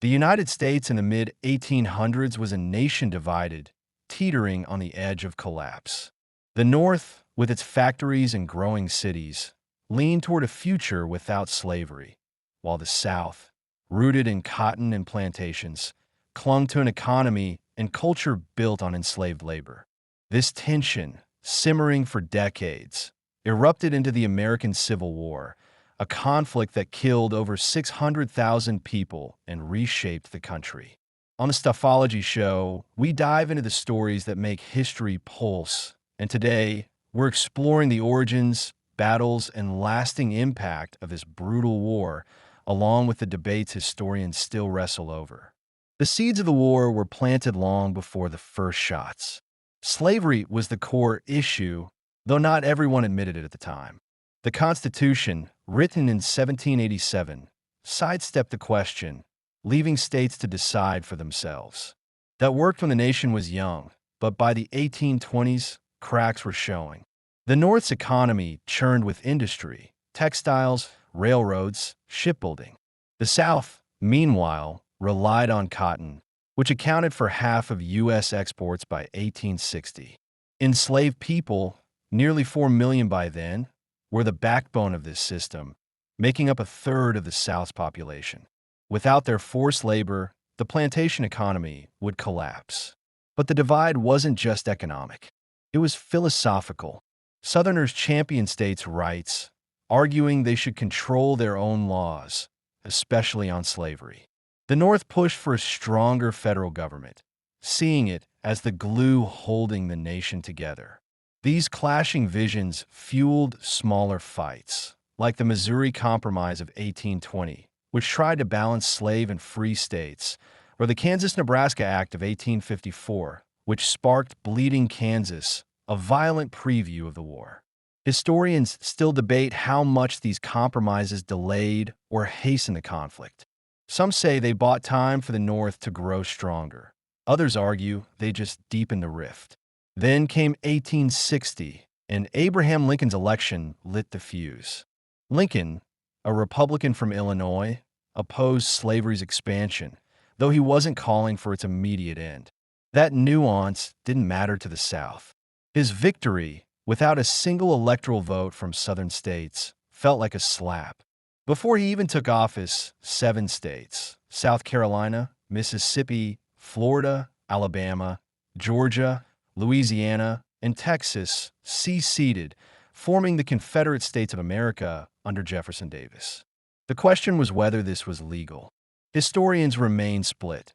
The United States in the mid-1800s was a nation divided, teetering on the edge of collapse. The North, with its factories and growing cities, leaned toward a future without slavery, while the South, rooted in cotton and plantations, clung to an economy and culture built on enslaved labor. This tension, simmering for decades, erupted into the American Civil War, a conflict that killed over 600,000 people and reshaped the country. On the Stuffology Show, we dive into the stories that make history pulse, and today, we're exploring the origins, battles, and lasting impact of this brutal war, along with the debates historians still wrestle over. The seeds of the war were planted long before the first shots. Slavery was the core issue, though not everyone admitted it at the time. The Constitution, written in 1787, sidestepped the question, leaving states to decide for themselves. That worked when the nation was young, but by the 1820s, cracks were showing. The North's economy churned with industry, textiles, railroads, shipbuilding. The South, meanwhile, relied on cotton, which accounted for half of U.S. exports by 1860. Enslaved people, nearly 4 million by then, were the backbone of this system, making up a third of the South's population. Without their forced labor, the plantation economy would collapse. But the divide wasn't just economic. It was philosophical. Southerners championed states' rights, arguing they should control their own laws, especially on slavery. The North pushed for a stronger federal government, seeing it as the glue holding the nation together. These clashing visions fueled smaller fights, like the Missouri Compromise of 1820, which tried to balance slave and free states, or the Kansas-Nebraska Act of 1854, which sparked Bleeding Kansas, a violent preview of the war. Historians still debate how much these compromises delayed or hastened the conflict. Some say they bought time for the North to grow stronger. Others argue they just deepened the rift. Then came 1860, and Abraham Lincoln's election lit the fuse. Lincoln, a Republican from Illinois, opposed slavery's expansion, though he wasn't calling for its immediate end. That nuance didn't matter to the South. His victory, without a single electoral vote from Southern states, felt like a slap. Before he even took office, 7 states, South Carolina, Mississippi, Florida, Alabama, Georgia, Louisiana, and Texas, seceded, forming the Confederate States of America under Jefferson Davis. The question was whether this was legal. Historians remain split.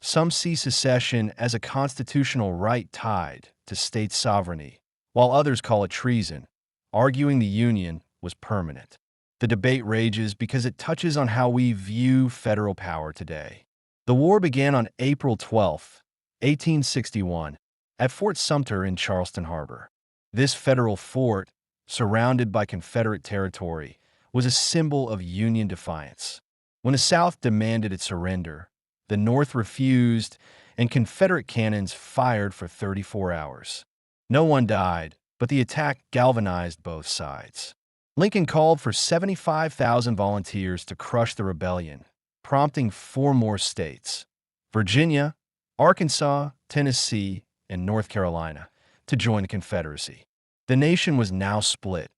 Some see secession as a constitutional right tied to state sovereignty, while others call it treason, arguing the Union was permanent. The debate rages because it touches on how we view federal power today. The war began on April 12, 1861, at Fort Sumter in Charleston Harbor. This federal fort, surrounded by Confederate territory, was a symbol of Union defiance. When the South demanded its surrender, the North refused, and Confederate cannons fired for 34 hours. No one died, but the attack galvanized both sides. Lincoln called for 75,000 volunteers to crush the rebellion, prompting 4 more states, Virginia, Arkansas, Tennessee, and North Carolina, to join the Confederacy. The nation was now split,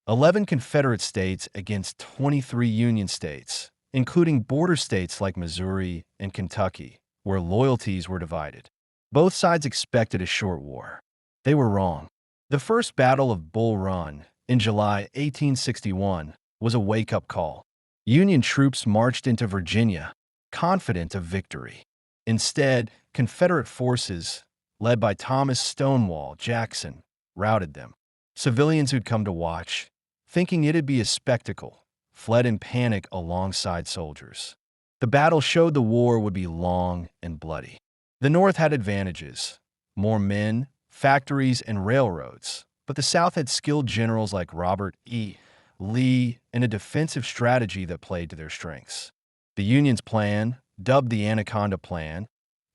11 Confederate states against 23 Union states, including border states like Missouri and Kentucky, where loyalties were divided. Both sides expected a short war. They were wrong. The First Battle of Bull Run, in July 1861, was a wake-up call. Union troops marched into Virginia, confident of victory. Instead, Confederate forces, led by Thomas Stonewall Jackson, routed them. Civilians who'd come to watch, thinking it'd be a spectacle, fled in panic alongside soldiers. The battle showed the war would be long and bloody. The North had advantages: more men, factories, and railroads, but the South had skilled generals like Robert E. Lee and a defensive strategy that played to their strengths. The Union's plan, dubbed the Anaconda Plan,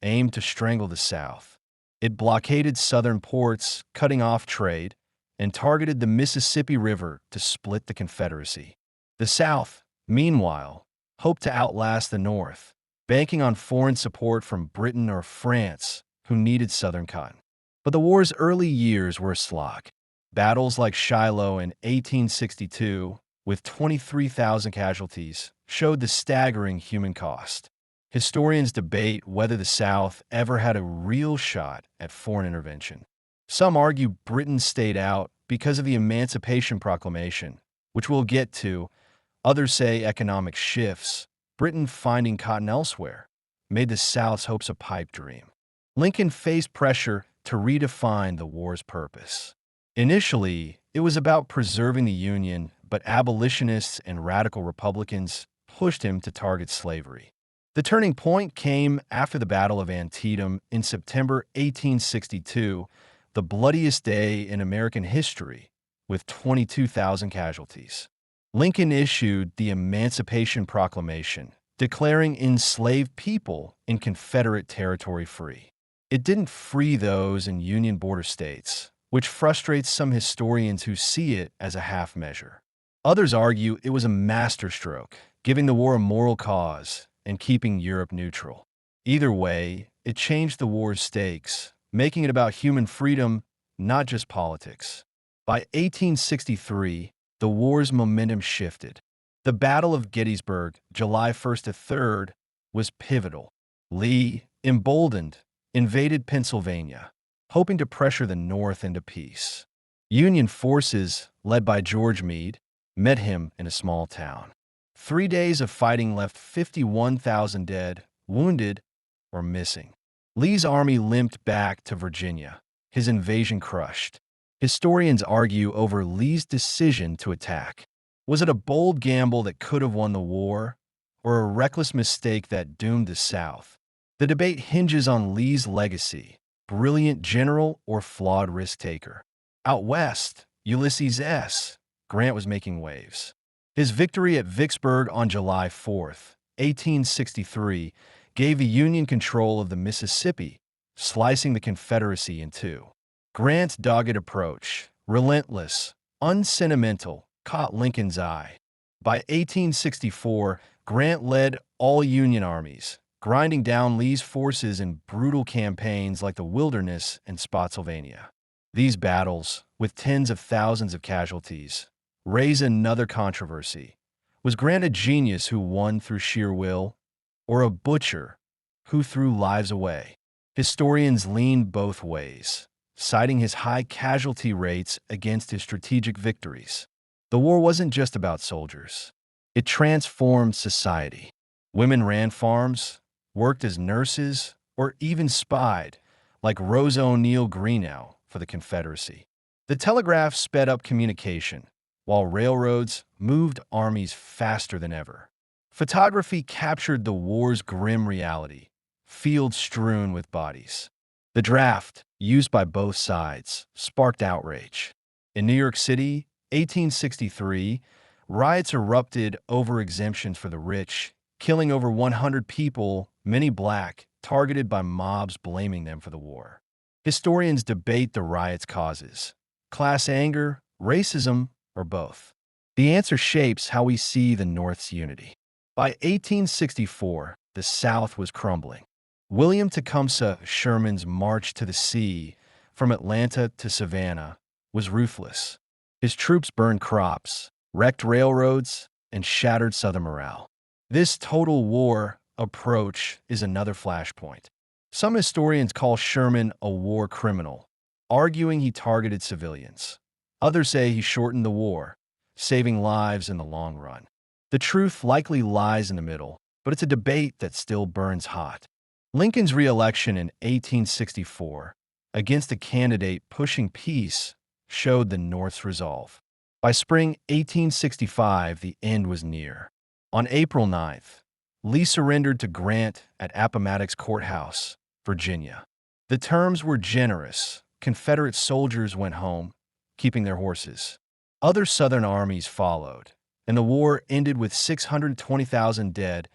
aimed to strangle the South. It blockaded southern ports, cutting off trade, and targeted the Mississippi River to split the Confederacy. The South, meanwhile, hoped to outlast the North, banking on foreign support from Britain or France, who needed Southern cotton. But the war's early years were a slog. Battles like Shiloh in 1862, with 23,000 casualties, showed the staggering human cost. Historians debate whether the South ever had a real shot at foreign intervention. Some argue Britain stayed out because of the Emancipation Proclamation, which we'll get to. Others say economic shifts, Britain finding cotton elsewhere, made the South's hopes a pipe dream. Lincoln faced pressure to redefine the war's purpose. Initially, it was about preserving the Union, but abolitionists and radical Republicans pushed him to target slavery. The turning point came after the Battle of Antietam in September 1862, the bloodiest day in American history, with 22,000 casualties. Lincoln issued the Emancipation Proclamation, declaring enslaved people in Confederate territory free. It didn't free those in Union border states, which frustrates some historians who see it as a half measure. Others argue it was a masterstroke, giving the war a moral cause and keeping Europe neutral. Either way, it changed the war's stakes, making it about human freedom, not just politics. By 1863, the war's momentum shifted. The Battle of Gettysburg, July 1st to 3rd, was pivotal. Lee, emboldened, invaded Pennsylvania, hoping to pressure the North into peace. Union forces, led by George Meade, met him in a small town. 3 days of fighting left 51,000 dead, wounded, or missing. Lee's army limped back to Virginia, his invasion crushed. Historians argue over Lee's decision to attack. Was it a bold gamble that could have won the war, or a reckless mistake that doomed the South? The debate hinges on Lee's legacy, brilliant general or flawed risk-taker. Out west, Ulysses S. Grant was making waves. His victory at Vicksburg on July 4th, 1863, gave the Union control of the Mississippi, slicing the Confederacy in two. Grant's dogged approach, relentless, unsentimental, caught Lincoln's eye. By 1864, Grant led all Union armies, grinding down Lee's forces in brutal campaigns like the Wilderness and Spotsylvania. These battles, with tens of thousands of casualties, raise another controversy. Was Grant a genius who won through sheer will, or a butcher who threw lives away? Historians lean both ways, citing his high casualty rates against his strategic victories. The war wasn't just about soldiers. It transformed society. Women ran farms, worked as nurses, or even spied, like Rosa O'Neill Greenough for the Confederacy. The telegraph sped up communication, while railroads moved armies faster than ever. Photography captured the war's grim reality, fields strewn with bodies. The draft, used by both sides, sparked outrage. In New York City, 1863, riots erupted over exemptions for the rich, killing over 100 people, many black, targeted by mobs blaming them for the war. Historians debate the riots' causes: class anger, racism, or both. The answer shapes how we see the North's unity. By 1864, the South was crumbling. William Tecumseh Sherman's march to the sea, from Atlanta to Savannah, was ruthless. His troops burned crops, wrecked railroads, and shattered Southern morale. This total war approach is another flashpoint. Some historians call Sherman a war criminal, arguing he targeted civilians. Others say he shortened the war, saving lives in the long run. The truth likely lies in the middle, but it's a debate that still burns hot. Lincoln's re-election in 1864, against a candidate pushing peace, showed the North's resolve. By spring 1865, the end was near. On April 9th, Lee surrendered to Grant at Appomattox Courthouse, Virginia. The terms were generous. Confederate soldiers went home, keeping their horses. Other Southern armies followed, and the war ended with 620,000 dead,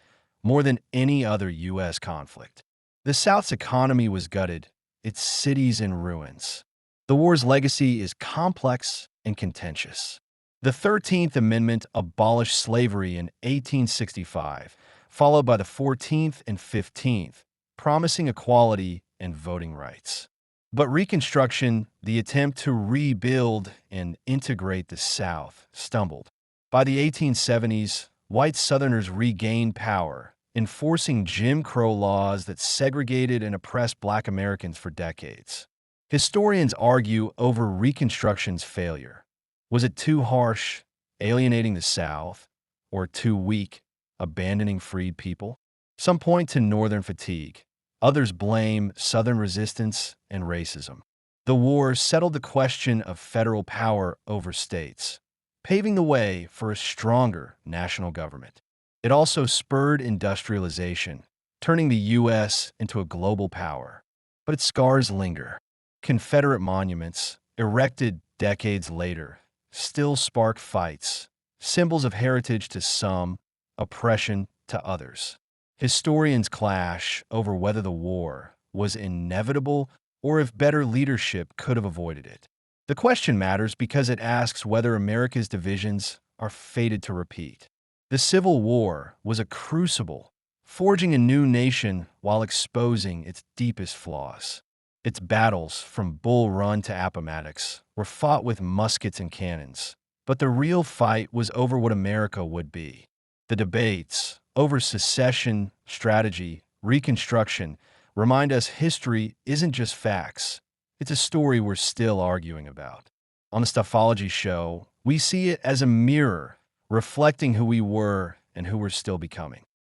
more than any other U.S. conflict. The South's economy was gutted, its cities in ruins. The war's legacy is complex and contentious. The 13th Amendment abolished slavery in 1865, followed by the 14th and 15th, promising equality and voting rights. But Reconstruction, the attempt to rebuild and integrate the South, stumbled. By the 1870s, white Southerners regained power, enforcing Jim Crow laws that segregated and oppressed Black Americans for decades. Historians argue over Reconstruction's failure. Was it too harsh, alienating the South, or too weak, abandoning freed people? Some point to Northern fatigue. Others blame Southern resistance and racism. The war settled the question of federal power over states, paving the way for a stronger national government. It also spurred industrialization, turning the U.S. into a global power. But its scars linger. Confederate monuments, erected decades later, still spark fights, symbols of heritage to some, oppression to others. Historians clash over whether the war was inevitable or if better leadership could have avoided it. The question matters because it asks whether America's divisions are fated to repeat. The Civil War was a crucible, forging a new nation while exposing its deepest flaws. Its battles, from Bull Run to Appomattox, were fought with muskets and cannons, but the real fight was over what America would be. The debates over secession, strategy, Reconstruction remind us history isn't just facts. It's a story we're still arguing about. On the Stuffology Show, we see it as a mirror reflecting who we were and who we're still becoming.